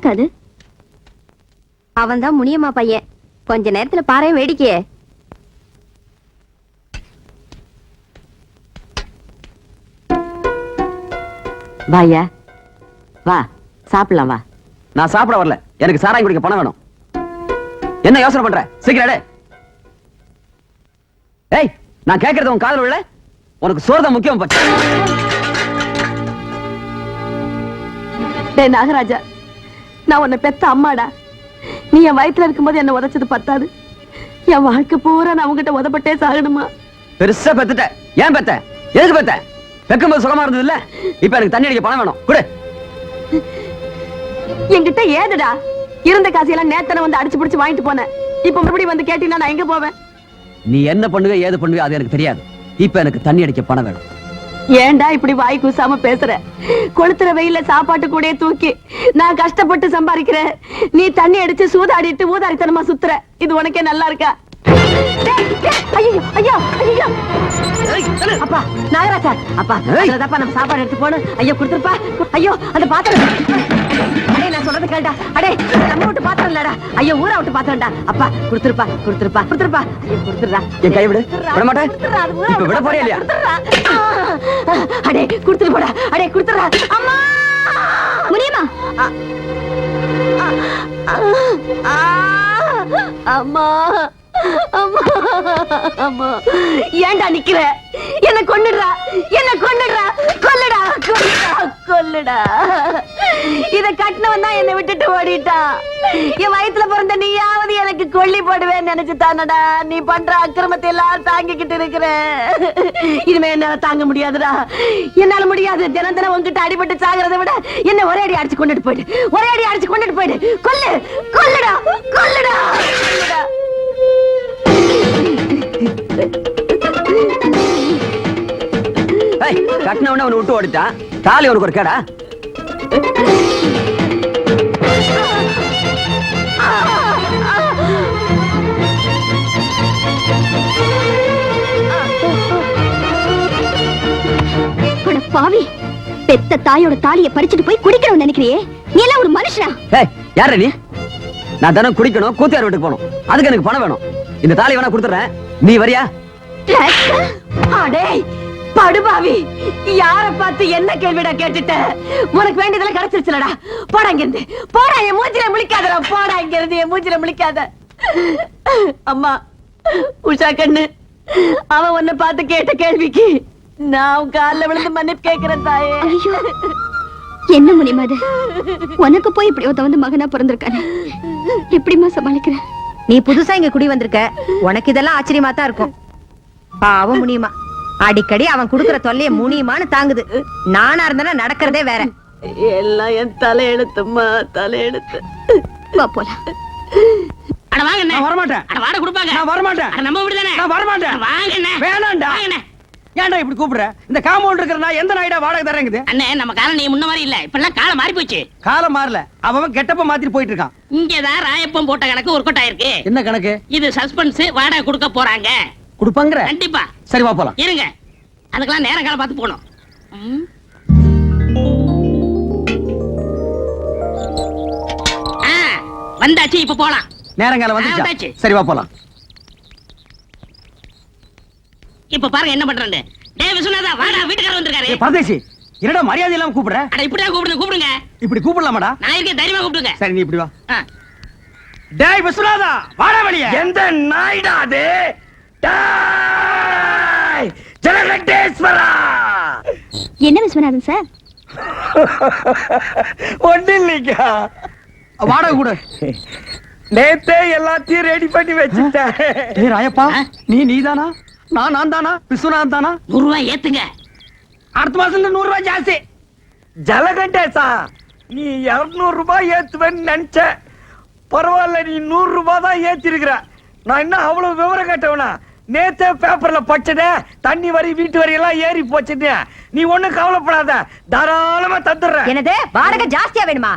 யாருக்கா அது? அவன் தான் முனியம்மா பையன். கொஞ்ச நேரத்துல பாரு வேடிக்கையே. வாயா, வா சாப்பிடலாம் வா. நான் சாப்பிட வரல, எனக்கு சாராயம் குடிக்க பணம் வேணும். என்ன யோசனை பண்ற? சீக்கிரம் ஏய், நான் கேட்கறது உன் காதல் விழ. உனக்கு சோறு முக்கியம். டேய் நாகராஜா, நான் உன்னை பெத்த அம்மாடா. நீ என் வயிற்றுல இருக்கும்போது என்ன உதைச்சது பத்தாது, என் வாழ்க்கை பூரா நான் உங்ககிட்ட உதப்பட்டே சாகணுமா? பெருசா பெத்துட்ட. ஏன் பெத்த? எதுக்கு பெத்த? பெக்கும்போது சுகமா இருந்தது இல்ல? இப்ப எனக்கு தண்ணி அடிக்க பணம் வேணும். குடு. என்கிட்ட ஏதுடா? இருந்த காசையெல்லாம் நேத்தனை வந்து அடிச்சு பிடிச்சு வாங்கிட்டு போனேன். இப்ப மறுபடியும் வந்து கேட்டீங்கன்னா நான் எங்க போவேன்? நீ என்ன பண்ணுவ ஏது பண்ணுவ அது எனக்கு தெரியாது. இப்ப எனக்கு தண்ணி அடிக்க பணம் வேணும். ஏன்டா இப்படி வாய் கூசாம பேசுற? கொளுத்துற வெயில சாப்பாட்டு கூட தூக்கி நான் கஷ்டப்பட்டு சம்பாதிக்கிறேன். நீ தண்ணி அடிச்சு சூதாடிட்டு ஊதாரித்தனமா சுத்துற. இது உனக்கே நல்லா இருக்கா? ஐயோ ஐயோ ஐயோ! அப்பா நாகராஜா, அப்பா அதப்பா நம்ம சாப்பாடு எடுத்து போடு. ஐயோ குடுத்துருப்பா. ஐயோ அந்த பாத்திரம். அடே நான் சொல்றது கேளுடா. அடே நம்ம விட்டு பாத்திரம் இல்லடா, ஐயோ ஊரா விட்டு பாத்திரம்டா. அப்பா குடுத்துருப்பா குடுத்துருப்பா குடுத்துருப்பா. ஐயோ குடுத்துறா. என் கை விடு. விட மாட்டேன். இப்ப விட போறியா இல்லையா? அடே குடுத்துரு போடா. அடே குடுத்துறா. அம்மா முனியம்மா, அம்மா அம்மா அம்மா, ஏன்டா நிக்கிற? என்ன கொன்னுடுறா, என்ன கொன்னுடுறா, கொல்லுடா கொல்லுடா கொல்லுடா. இத கட்டினவன் தான் என்னை விட்டுட்டு ஓடிட்டா. என் வயித்துல பிறந்த நீயாவது எனக்கு கொல்லி போடுவேன்னு நினைச்சு தானடா நீ பண்ற அக்கிரமத்தை எல்லாம் தாங்கிக்கிட்டு இருக்கிற. இனிமே என்னால தாங்க முடியாதுடா, என்னால முடியாது. தினம் தினம் உங்ககிட்ட அடிபட்டு சாகிறத விட என்ன ஒரே அடி அடிச்சு கொண்டுட்டு போயிடு, ஒரே அடி அடிச்சு கொண்டுட்டு போயிடு. கொல்லு கொல்லுடா கொல்லுடா கொல்லுடா. கட்டினவன அவனை விட்டு ஓடிட்டான். தாலி உனக்கு ஒரு கேடா? பாவி, பெத்த தாயோட தாலியை பறிச்சுட்டு போய் குடிக்கணும்னு நினைக்கிறியே? நீ எல்லாம் ஒரு மனுஷனா? யார நீ? நான் தினம் குடிக்கணும், கூத்தியார் வீட்டுக்கு போகணும். அதுக்கு எனக்கு பணம் வேணும். இந்த தாலி வேணா கொடுத்துறேன், நீ வரியா? அடே படுபாவி, யார பார்த்து என்ன கேள்விடா கேட்டுட்ட? உனக்கு வேண்டியதெல்லாம் கிடைச்சிருச்சுலடா. போடா இங்க இருந்து, போடா. என் மூஞ்சில முழிக்காதடா, போடா இங்க இருந்து, என் மூஞ்சில முழிக்காத. அம்மா உஷா கண்ணு, அவன் உன்னை பார்த்து கேட்ட கேள்விக்கு நான் கால்ல விழுந்து மன்னிப்பு கேட்கிறேன் தாயே. என்ன முனியம்மா அது? உனக்கு போய் இப்படி வந்து மகனா பிறந்திருக்கானே, எப்படிமா சமாளிக்கிற? நீ புதுசா இங்க குடி வந்திருக்க, உனக்கு இதெல்லாம் ஆச்சரியமா தான் இருக்கும். பாவம் முனியம்மா, அடிக்கடி அவன் குடுக்கற தொல்லைய முனியமான்னு தாங்குது. நானா இருந்தா நடக்கிறதே வேற. எல்லாம் என் தலையெழுத்துமா, தலையெழுத்து. வா போலாம். அட வாங்க அண்ணே. நான் வர மாட்டேன். அட வாட குடுப்பாங்க. நான் வர மாட்டேன். அட நம்ம வீடு தானே. நான் வர மாட்டேன். வாங்க அண்ணே. வேணாம்டா. வாங்க அண்ணே. ஏன்டா இப்படி கூப்பிடுற? இந்த காம்பவுண்ட் இருக்கிற நான் எந்த நாயிடா வாடகை தரேங்குது? அண்ணே நம்ம காலம் நீ முன்ன மாதிரி இல்ல. இப்ப எல்லாம் காலம் மாறி போச்சு. காலம் மாறல, அவன் கெட்டப்ப மாத்திட்டு போயிட்டு இருக்கான். இங்கதான் ராயப்பம் போட்ட கணக்கு ஒர்க் அவுட் ஆயிருக்கு. என்ன கணக்கு? இது சஸ்பென்ஸ், வாடகை கொடுக்க போறாங்க. கொடுப்பாங்கற? கண்டிப்பா. சரி வா போலாம். இருங்க, அதுக்கெல்லாம் நேரம் காலம் பார்த்து போணும். வந்தாச்சு, இப்ப போலாம். நேரங்காலம் வந்துச்சு. சரி வா போலாம். இப்ப பாருங்க என்ன பண்றேன்னு. டேய் விசுவநாதா, வாடா, வீட்டுக்காரர் வந்திருக்காரு. பரதேசி, என்னடா மரியாதை இல்லாம கூப்பிடுற? அட இப்படியே கூப்பிடுங்க. இப்படி கூப்பிடலாமாடா? நான் இருக்கேன், தைரியமா கூப்பிடுங்க. சரி நீ இப்படி வா. டேய் விசுவநாதா, வாடா வெளிய. எந்த நாயிடா அது? டேய் ஜலகண்டேஸ்வரா. என்ன விஸ்வநாதன் சார்? ஒண்ணில்லைங்க. வாடகை கூட நேத்தே எல்லாத்தையும் ரெடி பண்ணி வச்சுட்டேன். ஏய் ராயப்பா, நீதானா? நான் தானா? விஸ்வநாதன் தானா? 100 ரூபாய் ஏத்துங்க. அடுத்த மாசம் 100 ரூபாய் ஜாஸ்தி. ஜலகண்டேசா, நீ 200 ரூபாய் ஏத்துவேன்னு நினைச்ச. பரவாயில்ல, நீ 100 ரூபாய் தான் ஏத்திருக்கிற. நான் என்ன அவ்வளவு விவரம் கேட்டவனா? நேத்தே பேப்பர்ல படிச்சதே, தண்ணி வரி வீட்டு வரி எல்லாம் ஏறி போச்சுன்னு. நீ ஒண்ணும் கவலைப்படாத, தாராளமா தந்துடுறேன். என்னது வாடகை ஜாஸ்தியா வேணுமா?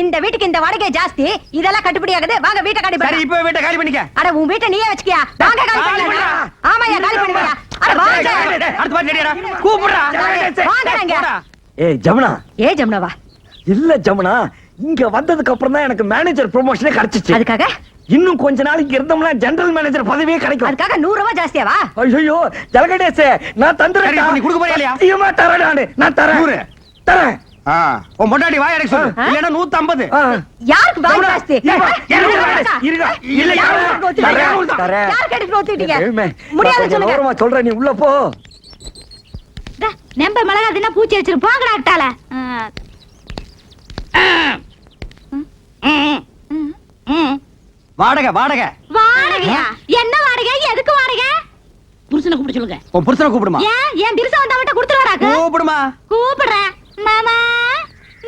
இந்த வீட்டுக்கு இந்த வாடகை ஜாஸ்தி, இதெல்லாம் கட்டுப்படி ஆகுது. வாங்க வீட்டை காலி பண்ணு. சரி இப்போ வீட்டை காலி பண்ணிக்க. அட உன் வீட்டை நீயே வச்சுக்கியா? வாங்க காலி பண்ணு. ஆமாயா காலி பண்ணுவியா? அட வாங்க. அடுத்து பாத்து ரெடிடா. கூப்பிடுடா. வாங்கங்க. ஏய் ஜமுனா. ஏய் ஜமுனாவா? இல்ல ஜமுனா, இங்க வந்ததுக்கு அப்புறம் தான் எனக்கு மேனேஜர் ப்ரொமோஷனே கிடைச்சிச்சு. அதுக்காக இன்னும் கொஞ்ச நாளைக்கு இருந்தோம்னா ஜெனரல் மேனேஜர் பதவியே கிடைக்கும். அதுக்காக 100 ரூபாய் ஜாஸ்தியாவா? ஐயோ ஜலகடேசே, நான் தந்துறேன். சரி, நீ கொடுக்க போறியா இல்லையா? சத்தியமா தரேன் நானு. நான் தரேன். 100. தரேன். உன் பொண்டாட்டி வாய் அடைக்க சொல்லு. இல்லைன்னா 150. ஆ. யாருக்கு பாய் ஜாஸ்தி? இருங்க. இல்ல, யாரு? தரேன். தரேன். யார் கேட்டு ஒத்துக்கிட்டீங்க? ஏய்மே, முடியாது நான் சொல்லுங்க. ஓரமா சொல்றேன், நீ உள்ள போ. நம்ப மிளகா தின்னா பூச்சி வச்சிரு போங்கடா அட்டால. வாடகை வாடகை. வாடகையா? என்ன வாடகை? எதுக்கு வாடகை? புருஷனை கூப்பிட சொல்லுங்க. உன் புருஷனை கூப்பிடுமா? ஏன் என் திருச வந்தவன்ட்ட கொடுத்துருவாராக்கு? கூப்பிடுமா? கூப்பிடுறேன். மாமா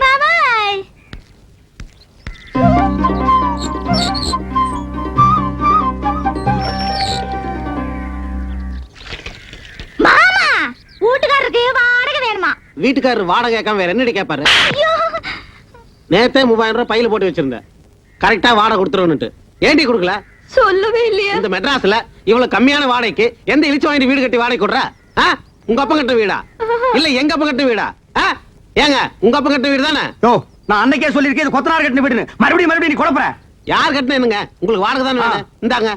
மாமா. மாமா வீட்டுக்காரருக்கு வாடகை வேணுமா? வீட்டுக்காரர் வாடகை கேட்காம வேற என்னடி கேட்பாரு? ஐயோ நேத்தே 3000 ரூபாய் பையில போட்டு வச்சிருந்தேன். கரெக்டா வாடகை கொடுத்துருவன்னுட்டு ஏண்டி கொடுக்கல? சொல்லவே இல்லையா? இந்த மெட்ராஸ்ல இவ்வளவு கம்மியான வாடகைக்கு எந்த இழிச்சு வாங்கி வீடு கட்டி வாடகை கொடுற? உங்க அப்பா கட்ட வீடா இல்ல எங்க அப்பா கட்ட வீடா? ஏங்க உங்க அப்பா கட்ட வீடு தானே? யோ, நான் அன்னைக்கே சொல்லிருக்கேன் இது கொத்தனார் கட்டின வீடுன்னு. மறுபடியும் நீ குழப்பற. யார் கட்டினேனுங்க? உங்களுக்கு வாடகை தானே வேணும். இந்தாங்க.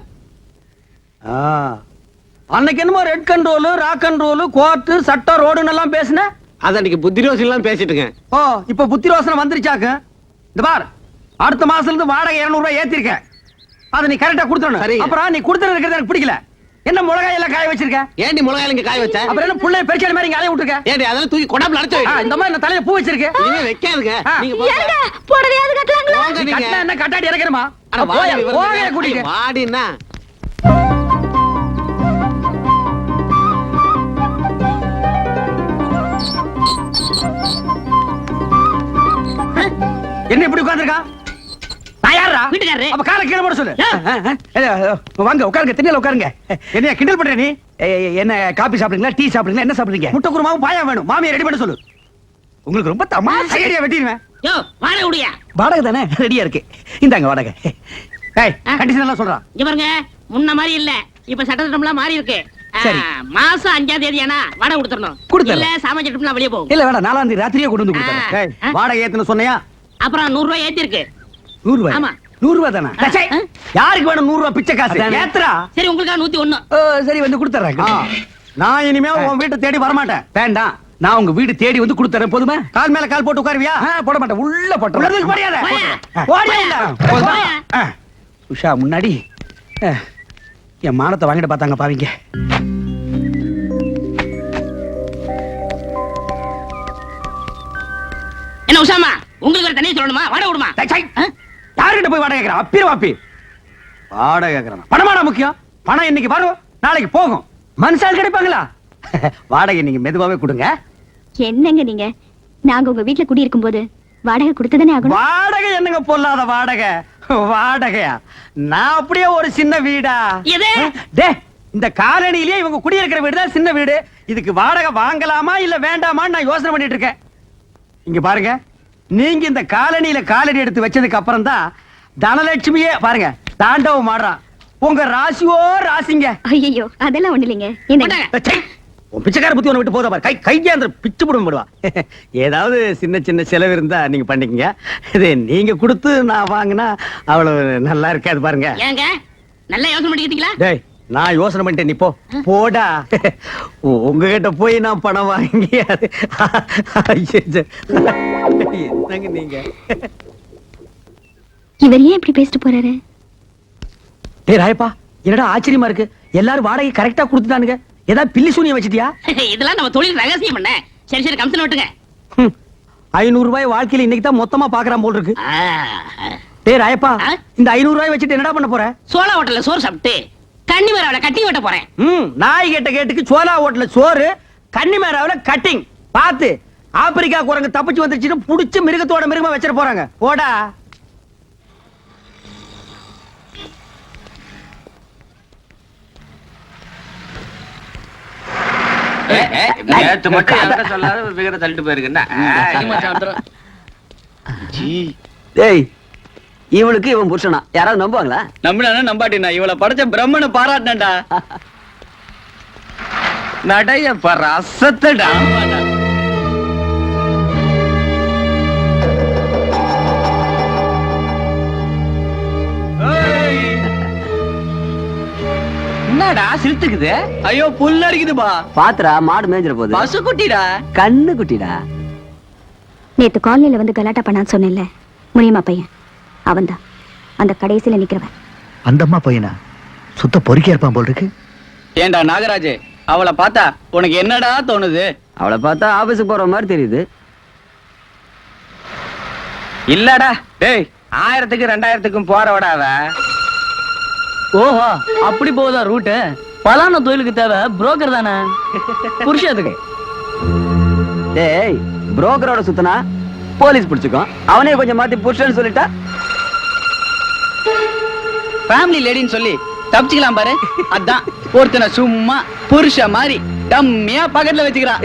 அன்னைக்கு என்னமோ red control, rock control, court, சட்டம், ரோடுன்னு எல்லாம் பேசுன. அது அன்னைக்கு புத்திரோசி எல்லாம் பேசிட்டுங்க. ஓ, இப்ப புத்தி ரோசனை வந்துருச்சாக்கு. இந்த பார், அடுத்த மாசத்துல இருந்து வாடகை 200 ரூபாய் ஏத்திருக்க. அதை நீ கரெக்டா கொடுத்துடணும். சரி. அப்புறம் நீ கொடுத்துறது இருக்கிறது எனக்கு பிடிக்கல. என்ன மிளகாய் எல்லாம் காய வச்சிருக்க? ஏண்டி மிளகாய் இங்க காய வச்ச? அப்புறம் என்ன புள்ளைய பெருச்சாடி மாதிரி இங்க அலைய விட்டுருக்க? ஏண்டி அதெல்லாம் தூக்கி கொடாப்ல அடைச்சு வை. இந்த மாதிரி நான் தலையில பூ வச்சிருக்கு. இனிமே வைக்காதுங்க. நீங்க போங்க. ஏங்க புடவையாவது கட்டலாங்களா? போங்க நீ நீங்க. கட்டினா என்ன கட்டாடி இறக்கணுமா? அட வாடி போய் விவரம் போய் தெரியாது. கூட்டிட்டு. வாடின்னா என்ன இப்படி உட்கார்ந்திருக்கா? நான் யாரா? வீட்டுக்காரரு. அப்ப காலை கீழே போட சொல்லு. யா. வாங்க உட்காருங்க, திண்ணையில உட்காருங்க. என்ன கிண்டல் பண்ற நீ? என்ன காபி சாப்பிடுறீங்களா, டீ சாப்பிடுறீங்களா, என்ன சாப்பிடுறீங்க? முட்டை குருமாவும் பாயா வேணும். மாமியை ரெடி பண்ண சொல்லு. உங்களுக்கு ரொம்ப தமாஷா ஐடியா வெட்டிடுவேன். யோ வாடகை விடுயா. வாடகை தானே ரெடியா இருக்கு. இந்தாங்க வாடகை. ஏய், கண்டிஷன் எல்லாம் சொல்றான். இங்க பாருங்க, முன்ன மாதிரி இல்ல. இப்ப சட்டத்திட்டம்லாம் மாறி இருக்கு. சரி. மாசம் 5ஆம் தேதி ஆனா வாடகை கொடுத்துடணும். கொடுத்துடலாம். இல்ல சாமான் சட்டம்லாம் வெளியே போகும். இல்ல வேணாம், 4ஆம் தேதி ராத்திரியே கொண்டு வந்து கொடுத்தேன். ஆ. வாடகை ஏத்துன்னு சொன்னையா? அப்புறம் 100 ரூபாய் ஏத்தி இருக்கு. 100 ரூபாய். ஆமா. 100 ரூபாய் தானே? ஆ. சே, யாருக்கு வேணும் 100 ரூபாய் பிச்சை காசு? அதானே. ஏத்துறா. சரி உங்களுக்கா 101. சரி வந்து கொடுத்துறேன். நான் இனிமே உன் வீட்டை தேடி வரமாட்டேன். வேண்டாம், நான் உங்க வீடு தேடி வந்து கொடுத்துறேன். போதுமா? கால் மேல கால் போட்டு உட்காருவியா? போட மாட்டேன், உள்ள போட்டுறேன். மரியாதை. போயா. ஓடியா இல்ல? போதுமா? போயா. உஷா முன்னாடி என் மானத்தை வாங்கிட்டு பார்த்தாங்க பாவிங்க. என்ன உசாமா, உங்களுக்கு ஒரு தனியா சொல்லணுமா? வாடகை விடுமா? யாருகிட்ட போய் வாடகை கேட்கறான்? அப்பிர வாப்பி வாடகை கேட்கறான். பணமாடா முக்கியம்? பணம் இன்னைக்கு வரும், நாளைக்கு போகும். மனுஷால் கிடைப்பாங்களா? வாடகை நீங்க மெதுவாவே கொடுங்க. என்னங்க நீங்க? நாங்க உங்க வீட்டுல குடியிருக்கும் போது வாடகை கொடுத்ததானே ஆகணும். வாடகை என்னங்க பொல்லாத வாடகை? வாடகையா? நான் அப்படியே ஒரு சின்ன வீடா? எது? டே, இந்த காலனிலேயே இவங்க குடியிருக்கிற வீடு தான் சின்ன வீடு. இதுக்கு வாடகை வாங்கலாமா இல்ல வேண்டாமான்னு நான் யோசனை பண்ணிட்டு இருக்கேன். இங்க பாருங்க, நீங்க இந்த காலனியில காலடி எடுத்து வச்சதுக்கு அப்புறம் தான் தனலட்சுமியே பாருங்க தாண்டவம் ஆடுறான். உங்க ராசியோ ராசிங்க. ஐயோ அதெல்லாம் ஒண்ணு இல்லைங்க. என்னங்க? கொண்டாங்க. உன் பிச்சைக்கார புத்தி ஒண்ணு விட்டு போதா பாரு. கையாந்திர பிச்சு போடுவா. ஏதாவது சின்ன சின்ன செலவு இருந்தா நீங்க பண்ணிக்கங்க. இது நீங்க கொடுத்து நான் வாங்கினா அவ்வளவு நல்லா இருக்காது பாருங்க. ஏங்க நல்லா யோசனை பண்ணிக்கிட்டீங்களா? டேய், நான் யோசனை பண்ணிட்டேன், நீ போ. போடா. உங்ககிட்ட போய் நான் பணம் வாங்கி அது என்னங்க நீங்க? இவர் ஏன் இப்படி பேசிட்டு போறாரு? டேய் ராயப்பா, என்னடா ஆச்சரியமா இருக்கு. எல்லாரும் வாடகை கரெக்டா கொடுத்துட்டானுங்க. ஏதாவது பில்லி சூனியம் வச்சிட்டியா? இதெல்லாம் நம்ம தொழில் ரகசியம் பண்ண. சரி சரி கம்சன் விட்டுங்க. 500 ரூபாய் வாழ்க்கையில இன்னைக்கு தான் மொத்தமா பாக்குறான் போல் இருக்கு. ஆ. டேய் ராயப்பா, ஆ? இந்த 500 ரூபாய் வச்சுட்டு என்னடா பண்ண போற? சோளா ஹோட்டல்ல சோறு சாப்பிட்டு கன்னி மரவளை கட்டி வெட்ட போறேன். நாய் கேட்ட கேட்டுக்கு சோலா ஹோட்டல்ல சோறு, கன்னிமேராவுல கட்டிங். பாத்து ஆப்பிரிக்கா குரங்கு தப்பிச்சு வந்துருச்சுன்னு புடிச்சு மிருகத்தோட மிருகமா வச்சிட போறாங்க. போடா. நேத்து மட்டும் என்கிட்ட சொல்லாத ஒரு விகரை தள்ளிட்டு போயிருக்குன்னா டேய், இவனுக்கு இவன் புருஷனா யாராவது நம்புவாங்களா? நம்பினா நம்பாட்டினா இவளை படைச்ச பிரம்மனை பாராட்டினடா. நடைய பாரு அசத்தடா. என்னடா சிரித்துக்குது? ஐயோ புல் அடிக்குதுப்பா. பாத்துறா மாடு மேய்ஞ்சிர போகுது. பசு குட்டிடா. கண்ணு குட்டிடா. நேத்து காலனில வந்து கலாட்டா பண்ணான்னு சொன்னேன்ல, முனியம்மா பையன் அவன்தான் அந்த கடைசியில நிக்கிறவன். அந்தம்மா பையனா? சுத்த பொறுக்கியா இருப்பான் போல் இருக்கு. ஏண்டா நாகராஜ், அவளை பார்த்தா உனக்கு என்னடா தோணுது? அவளை பார்த்தா ஆபீஸுக்கு போற மாதிரி தெரியுது. இல்லடா டேய், 1000க்கும் 2000க்கும் போறவடா அவ. ஓஹோ, அப்படி போகுதா ரூட்டு? பலான தொழிலுக்கு தேவை புரோக்கர் தானே, புருஷத்துக்கு. டேய், புரோக்கரோட சுத்தனா போலீஸ் பிடிச்சுக்கும். அவனே கொஞ்சம் மாத்தி புருஷன்னு சொல்லிட்டா ஃபேமிலி லேடின்னு சொல்லி தப்பிச்சுக்கலாம் பாரு. அதான் ஒருத்தனை சும்மா புருஷ மாதிரி டம்மியா பக்கத்துல வச்சுக்கிறான்.